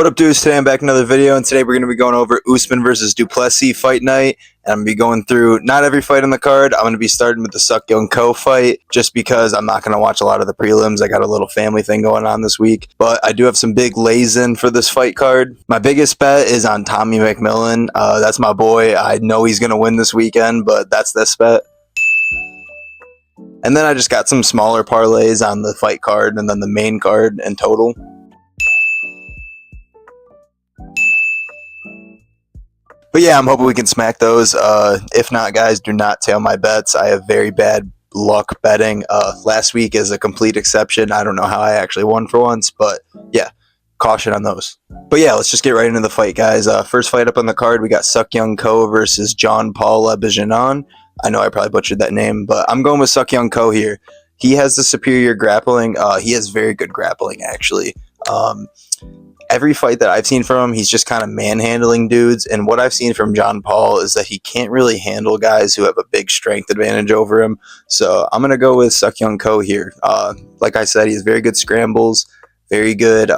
What up, dudes? Today I'm back in another video, and today we're going to be going over Usman versus Plessis fight night. And I'm going to be going through not every fight on the card. I'm going to be starting with the Seok-hyeon fight, just because I'm not going to watch a lot of the prelims. I got a little family thing going on this week. But I do have some big lays in for this fight card. My biggest bet is on Tommy McMillen. That's my boy. I know he's going to win this weekend, but that's this bet. And then I just got some smaller parlays on the fight card and then the main card in total. But yeah, I'm hoping we can smack those. If not, guys, do not tail my bets. I have very bad luck betting. Last week is a complete exception. I don't know how I actually won for once, but yeah, caution on those. But yeah, let's just get right into the fight, guys. First fight up on the card, we got Seok-hyeon versus Jean-Paul Lebosnoyani. I know I probably butchered that name, but I'm going with Seok-hyeon here. He has the superior grappling. He has very good grappling, actually. Every fight that I've seen from him, he's just kind of manhandling dudes. And what I've seen from John Paul is that he can't really handle guys who have a big strength advantage over him. So I'm going to go with Seok-hyeon here. Like I said, he has very good scrambles, very good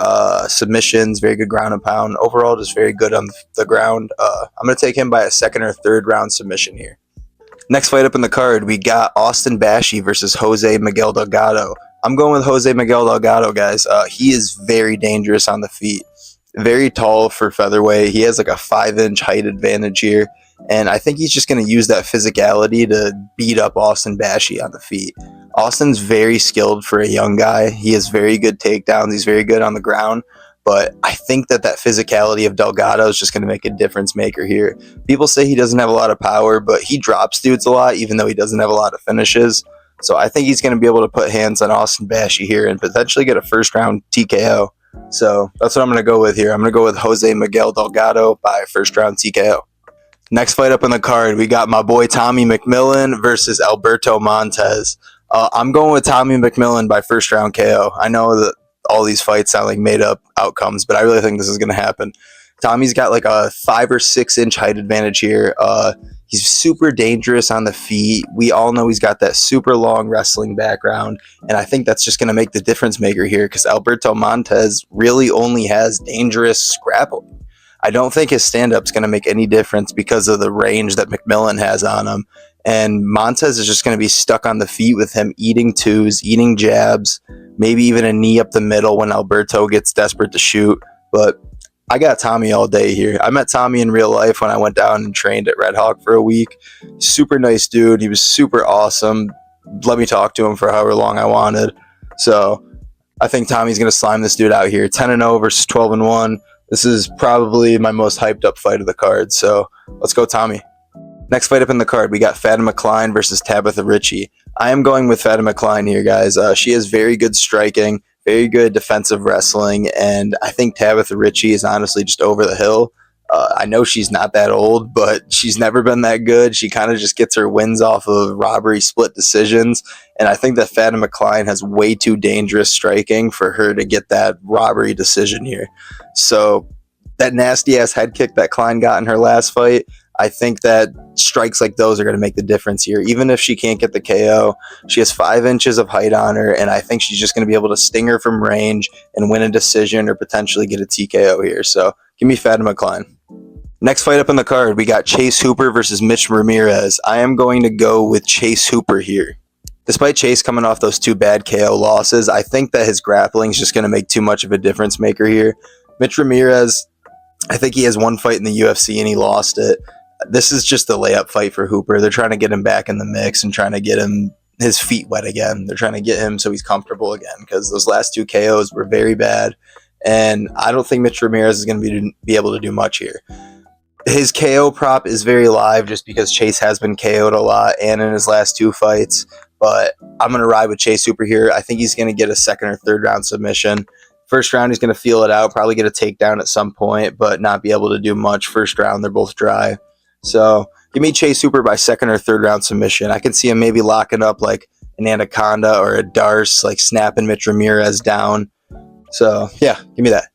submissions, very good ground and pound. Overall, just very good on the ground. I'm going to take him by a second or third round submission here. Next fight up in the card, we got Bashi versus Jose Miguel Delgado. I'm going with Jose Miguel Delgado, guys. He is very dangerous on the feet. Very tall for featherweight. He has like a 5-inch height advantage here. And I think he's just going to use that physicality to beat up Bashi on the feet. Austin's very skilled for a young guy. He has very good takedowns. He's very good on the ground. But I think that physicality of Delgado is just going to make a difference maker here. People say he doesn't have a lot of power, but he drops dudes a lot, even though he doesn't have a lot of finishes. So I think he's going to be able to put hands on Bashi here and potentially get a first-round TKO. So that's what I'm going to go with here. I'm going to go with Jose Miguel Delgado by first-round TKO. Next fight up on the card, we got my boy Tommy McMillen versus Alberto Montes. I'm going with Tommy McMillen by first-round KO. I know that all these fights sound like made-up outcomes, but I really think this is going to happen. Tommy's got like a 5 or 6 inch height advantage here. He's super dangerous on the feet. We all know he's got that super long wrestling background, and I think that's just going to make the difference maker here because Alberto Montes really only has dangerous grappling. I don't think his stand-up is going to make any difference because of the range that McMillen has on him, and Montes is just going to be stuck on the feet with him eating twos, eating jabs, maybe even a knee up the middle when Alberto gets desperate to shoot, but I got Tommy all day here. I met Tommy in real life when I went down and trained at Red Hawk for a week. Super nice dude. He was super awesome. Let me talk to him for however long I wanted. So I think Tommy's going to slime this dude out here. 10-0 versus 12-1. This is probably my most hyped up fight of the card. So let's go Tommy. Next fight up in the card, we got Fatima Kline versus Tabatha Ricci. I am going with Fatima Kline here, guys. She has very good striking, very good defensive wrestling, and I think Tabatha Ricci is honestly just over the hill. I know she's not that old, but she's never been that good. She kind of just gets her wins off of robbery split decisions, and I think that Fatima Kline has way too dangerous striking for her to get that robbery decision here. So that nasty-ass head kick that Kline got in her last fight, I think that strikes like those are going to make the difference here. Even if she can't get the KO, she has 5 inches of height on her, and I think she's just going to be able to sting her from range and win a decision or potentially get a TKO here. So give me Fatima Kline. Next fight up on the card, we got Chase Hooper versus Mitch Ramirez. I am going to go with Chase Hooper here. Despite Chase coming off those 2 bad KO losses, I think that his grappling is just going to make too much of a difference maker here. Mitch Ramirez, I think he has 1 fight in the UFC and he lost it. This is just a layup fight for Hooper. They're trying to get him back in the mix and trying to get him his feet wet again. They're trying to get him so he's comfortable again because those last 2 KOs were very bad, and I don't think Mitch Ramirez is going to be able to do much here. His KO prop is very live just because Chase has been KO'd a lot and in his last 2 fights, but I'm going to ride with Chase Hooper here. I think he's going to get a second or third round submission. First round, he's going to feel it out, probably get a takedown at some point, but not be able to do much. First round, they're both dry. So give me Chase Hooper by second or third round submission. I can see him maybe locking up like an Anaconda or a Darce, like snapping Mitch Ramirez down. So yeah, give me that.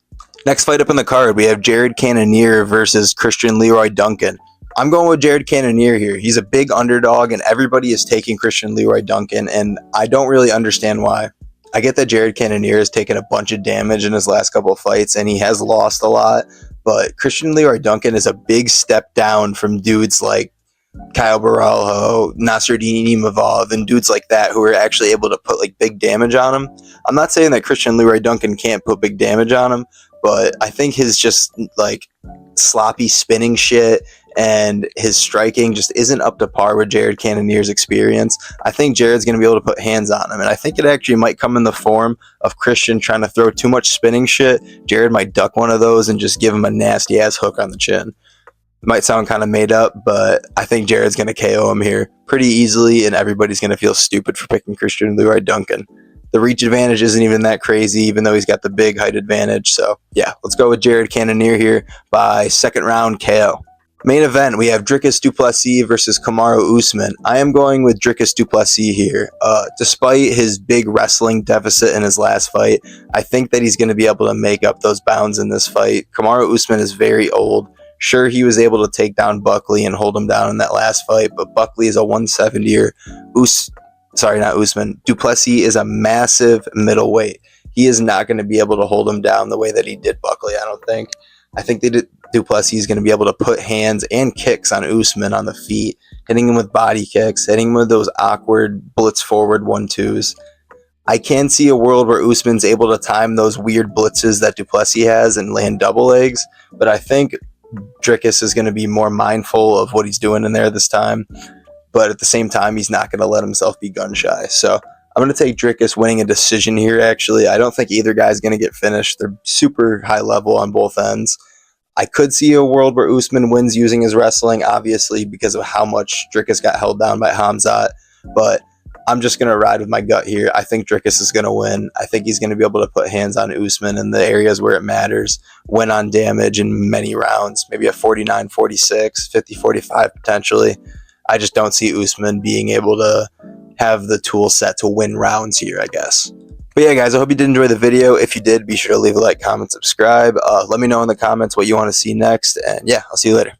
Next fight up in the card, we have Cannonier versus Leroy Duncan. I'm going with Cannonier here. He's a big underdog, and everybody is taking Leroy Duncan, and I don't really understand why. I get that Jared Cannonier has taken a bunch of damage in his last couple of fights, and he has lost a lot, but Christian Leroy Duncan is a big step down from dudes like Kyle Baralho, Nasruddin Imavov, and dudes like that who are actually able to put like big damage on him. I'm not saying that Christian Leroy Duncan can't put big damage on him, but I think his just like sloppy spinning shit and his striking just isn't up to par with Jared Cannonier's experience. I think Jared's going to be able to put hands on him, and I think it actually might come in the form of Christian trying to throw too much spinning shit. Jared might duck one of those and just give him a nasty ass hook on the chin. It might sound kind of made up, but I think Jared's going to KO him here pretty easily, and everybody's going to feel stupid for picking Christian Leroy Duncan. The reach advantage isn't even that crazy, even though he's got the big height advantage. So, yeah, let's go with Jared Cannonier here by second round KO. Main event, we have Dricus du Plessis versus Kamaru Usman. I am going with Dricus du Plessis here. Despite his big wrestling deficit in his last fight, I think that he's going to be able to make up those bounds in this fight. Kamaru Usman is very old. Sure, he was able to take down Buckley and hold him down in that last fight, but Buckley is a 170er. Du Plessis is a massive middleweight. He is not going to be able to hold him down the way that he did Buckley, I don't think. I think Du Plessis is going to be able to put hands and kicks on Usman on the feet, hitting him with body kicks, hitting him with those awkward blitz forward 1-2s. I can see a world where Usman's able to time those weird blitzes that Du Plessis has and land double legs, but I think Dricus is going to be more mindful of what he's doing in there this time, but at the same time, he's not going to let himself be gun shy. So I'm going to take Dricus winning a decision here, actually. I don't think either guy's going to get finished. They're super high level on both ends. I could see a world where Usman wins using his wrestling, obviously, because of how much Dricus got held down by Khamzat, but I'm just going to ride with my gut here. I think Dricus is going to win. I think he's going to be able to put hands on Usman in the areas where it matters, win on damage in many rounds, maybe a 49-46, 50-45 potentially. I just don't see Usman being able to have the tool set to win rounds here, I guess. But yeah, guys, I hope you did enjoy the video. If you did, be sure to leave a like, comment, subscribe. Let me know in the comments what you want to see next. And yeah, I'll see you later.